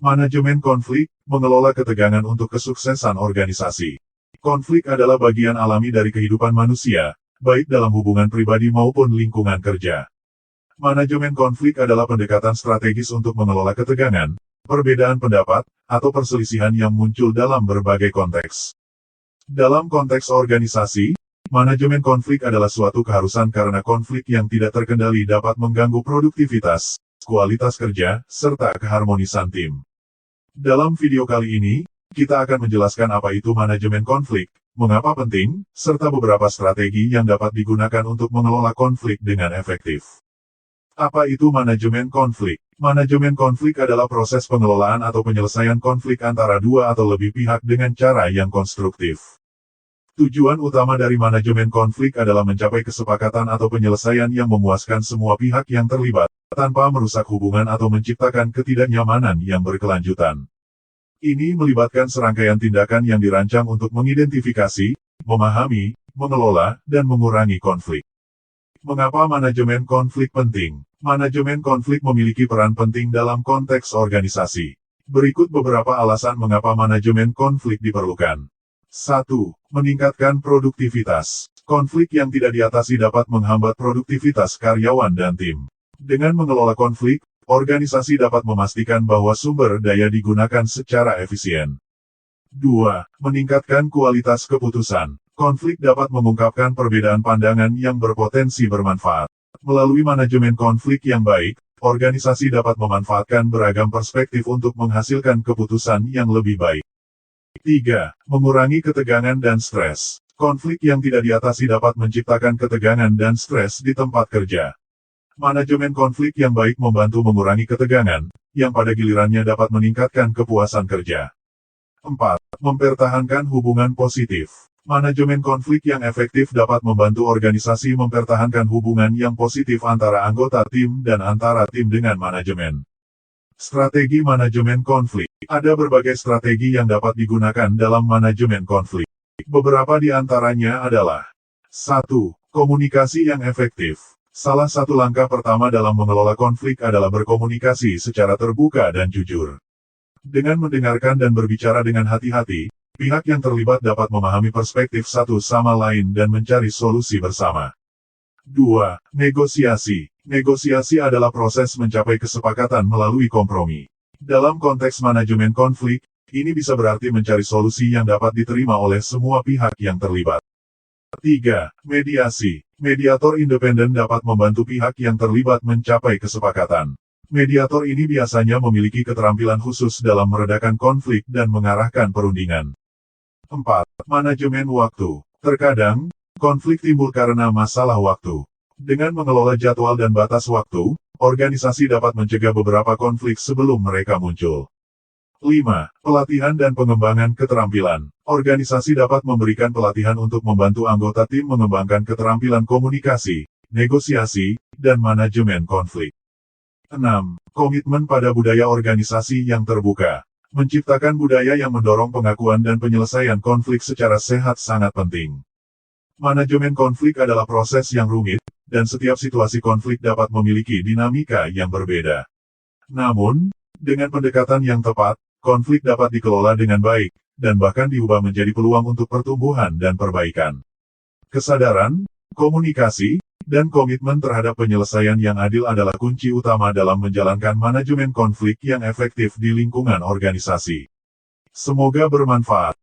Manajemen konflik, mengelola ketegangan untuk kesuksesan organisasi. Konflik adalah bagian alami dari kehidupan manusia, baik dalam hubungan pribadi maupun lingkungan kerja. Manajemen konflik adalah pendekatan strategis untuk mengelola ketegangan, perbedaan pendapat, atau perselisihan yang muncul dalam berbagai konteks. Dalam konteks organisasi, manajemen konflik adalah suatu keharusan karena konflik yang tidak terkendali dapat mengganggu produktivitas, kualitas kerja, serta keharmonisan tim. Dalam video kali ini, kita akan menjelaskan apa itu manajemen konflik, mengapa penting, serta beberapa strategi yang dapat digunakan untuk mengelola konflik dengan efektif. Apa itu manajemen konflik? Manajemen konflik adalah proses pengelolaan atau penyelesaian konflik antara dua atau lebih pihak dengan cara yang konstruktif. Tujuan utama dari manajemen konflik adalah mencapai kesepakatan atau penyelesaian yang memuaskan semua pihak yang terlibat, tanpa merusak hubungan atau menciptakan ketidaknyamanan yang berkelanjutan. Ini melibatkan serangkaian tindakan yang dirancang untuk mengidentifikasi, memahami, mengelola, dan mengurangi konflik. Mengapa manajemen konflik penting? Manajemen konflik memiliki peran penting dalam konteks organisasi. Berikut beberapa alasan mengapa manajemen konflik diperlukan. 1. Meningkatkan produktivitas. Konflik yang tidak diatasi dapat menghambat produktivitas karyawan dan tim. Dengan mengelola konflik, organisasi dapat memastikan bahwa sumber daya digunakan secara efisien. 2. Meningkatkan kualitas keputusan. Konflik dapat mengungkapkan perbedaan pandangan yang berpotensi bermanfaat. Melalui manajemen konflik yang baik, organisasi dapat memanfaatkan beragam perspektif untuk menghasilkan keputusan yang lebih baik. 3. Mengurangi ketegangan dan stres. Konflik yang tidak diatasi dapat menciptakan ketegangan dan stres di tempat kerja. Manajemen konflik yang baik membantu mengurangi ketegangan, yang pada gilirannya dapat meningkatkan kepuasan kerja. 4. Mempertahankan hubungan positif. Manajemen konflik yang efektif dapat membantu organisasi mempertahankan hubungan yang positif antara anggota tim dan antara tim dengan manajemen. Strategi manajemen konflik. Ada berbagai strategi yang dapat digunakan dalam manajemen konflik. Beberapa di antaranya adalah 1. Komunikasi yang efektif. Salah satu langkah pertama dalam mengelola konflik adalah berkomunikasi secara terbuka dan jujur. Dengan mendengarkan dan berbicara dengan hati-hati, pihak yang terlibat dapat memahami perspektif satu sama lain dan mencari solusi bersama. 2. Negosiasi. Negosiasi adalah proses mencapai kesepakatan melalui kompromi. Dalam konteks manajemen konflik, ini bisa berarti mencari solusi yang dapat diterima oleh semua pihak yang terlibat. 3. Mediasi. Mediator independen dapat membantu pihak yang terlibat mencapai kesepakatan. Mediator ini biasanya memiliki keterampilan khusus dalam meredakan konflik dan mengarahkan perundingan. 4. Manajemen waktu. Terkadang, konflik timbul karena masalah waktu. Dengan mengelola jadwal dan batas waktu, organisasi dapat mencegah beberapa konflik sebelum mereka muncul. 5. Pelatihan dan pengembangan keterampilan. Organisasi dapat memberikan pelatihan untuk membantu anggota tim mengembangkan keterampilan komunikasi, negosiasi, dan manajemen konflik. 6. Komitmen pada budaya organisasi yang terbuka. Menciptakan budaya yang mendorong pengakuan dan penyelesaian konflik secara sehat sangat penting. Manajemen konflik adalah proses yang rumit, dan setiap situasi konflik dapat memiliki dinamika yang berbeda. Namun, dengan pendekatan yang tepat, konflik dapat dikelola dengan baik, dan bahkan diubah menjadi peluang untuk pertumbuhan dan perbaikan. Kesadaran, komunikasi, dan komitmen terhadap penyelesaian yang adil adalah kunci utama dalam menjalankan manajemen konflik yang efektif di lingkungan organisasi. Semoga bermanfaat.